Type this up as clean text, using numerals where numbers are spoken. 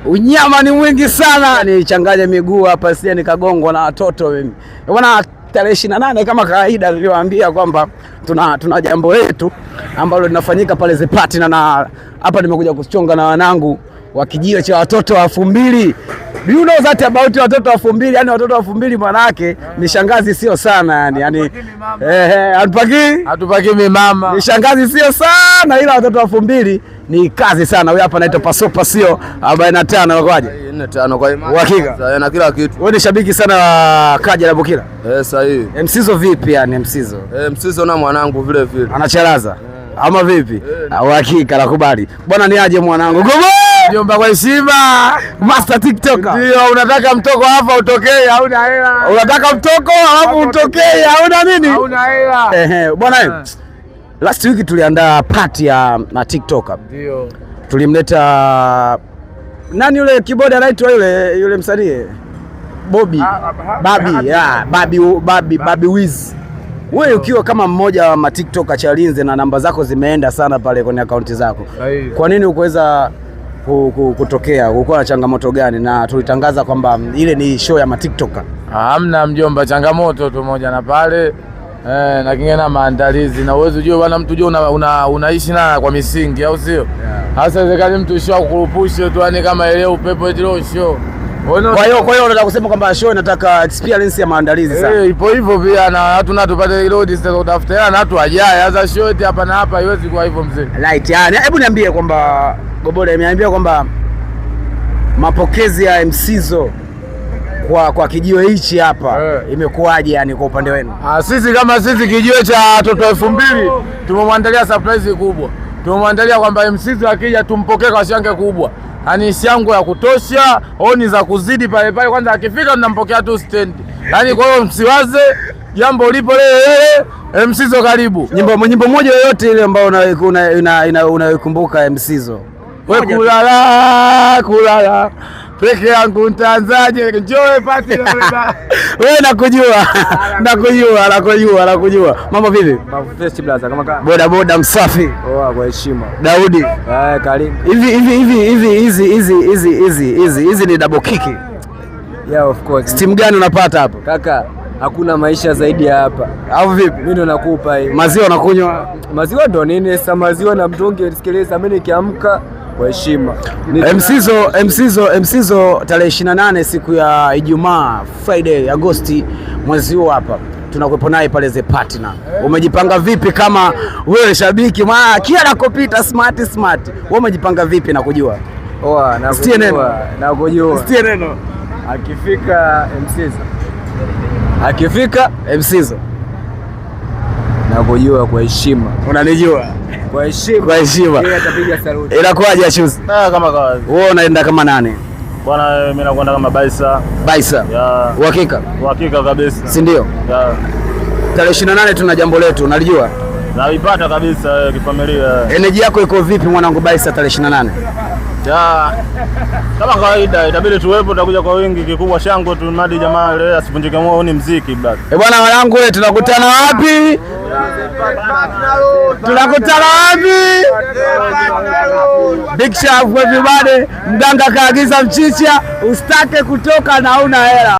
Unyama ni mwingi sana. Nichanganye miguu hapa sije nikagongwa na watoto mimi. Bwana, tarehe 28 kama kawaida niliwaambia kwamba tuna jambo letu ambalo linafanyika pale The Party, na hapa nimekuja kuchonga na wanangu wa kijiwe cha watoto 2000. Do you know that about watoto 2000? Yani watoto 2000 manake ni shangazi sio sana yani hatupaki mama. Ni shangazi sio sana, ila watoto 2000 ni kazi sana. Huyu hapa anaitwa Pasopa sio 45 kwaje? 45 kwa imani. Uhakika. Na kila kitu. Wewe ni shabiki sana wa Kaja na Bukila? Sahihi. Msizo vipi yani Msizo? Msizo na mwanangu vile vile. Anacharaza. Ama vipi? Uhakika nakubali. Bwana ni aje mwanangu? Jomba kwa heshima. Master TikToker. Ndio, unataka mtoko hapa utokee, hauna hela. Unataka mtoko alafu utokee, hauna nini? Hauna hela. Bwana, last week tuliandaa party ya na TikToker. Ndio. Tulimleta nani yule keyboard anaitwa yule msanii? Bobby. Babi Wiz. Wewe ukiwa kama mmoja wa TikToker Chalinze na namba zako zimeenda sana pale kwenye akaunti zako. Kwa nini ukuweza kutokea? Ulikuwa na changamoto gani? Na tulitangaza kwamba ile ni show ya TikToker. Hamna mjomba, changamoto tu moja na pale na kingine na maandalizi, na uwezo ujue bwana, mtu ujue unaishi na kwa misingi, au sio? Hasa inawezekana mtu show kukurupushe tu, yani kama ile upepo ile show. Kwa hiyo unataka kusema kwamba show inataka experience ya maandalizi sana. Ipo hivyo pia, na hatuna tupate load sasa kutafuta na watu wajaye. Sasa show hapa na hapa haiwezi kuwa hivyo mzee. Right, yani hebu niambie kwamba Gobole ameniambia kwamba mapokezi ya Msizo kwa kijiwe hichi hapa imekuwaje yani kwa upande wenu? Sisi kama sisi kijiwe cha watoto 2000 tumemwandalia surprise kubwa. Tumemwandalia kwamba Msizo akija tumpokee kwa shangwe kubwa. Yaani shangwe ya kutosha, oni za kuzidi pale pale. Kwanza akifika tunampokea tu stand. Yaani kwa hiyo msiwaze jambo lipo leo. Msizo karibu. Nyimbo moja yoyote ile ambayo unaikumbuka Msizo. Wewe kulala peke yangu nitaanzaje? Njoo pati na wewe nakujua. Mambo vipi? Mambo fresh blaza, kama boda msafi. Kwa heshima. Daudi. Karibu. Hizi ni double kick. Yeah, of course. Steam gani unapata hapo? Kaka, hakuna maisha zaidi ya hapa. Au vipi? Mimi ndo nakupa hii. Maziwa unakunywa? Maziwa ndo nini? Sasa maziwa na mtonge nisikiliza, mimi nikiamka kwa heshima. Msizo tarehe 28 siku ya Ijumaa, Friday Agosti mwezi huu hapa. Tunakuwepo naye pale The Party. Umejipanga vipi kama wewe shabiki? Kila nakopita smart. Wewe umejipanga vipi na kujua? Nakujua. Sitie neno. Akifika Msizo. Nakujua kwa heshima. Unanijua? Kwa heshima. Yeye atapiga saluti. Inakuwaje Achuzi? Kama kawaida. Wewe unaenda kama nani? Bwana, mimi nakwenda kama Baisa. Uhakika? Uhakika kabisa. Si ndio? Tarehe 28 tuna jambo letu, unalijua? Naipata kabisa kifamilia. Energy yako iko vipi mwanangu Baisa tarehe 28? Kama kawaida itabidi tuwepo, tutakuja kwa wingi. Kikubwa shangwe tu, madi jamaa leo asivunjike moyo, ni muziki bado. Bwana wanangu, tunakutana wapi? Big shout everybody. Mganga kaagiza mchicha, usitake kutoka na una hela.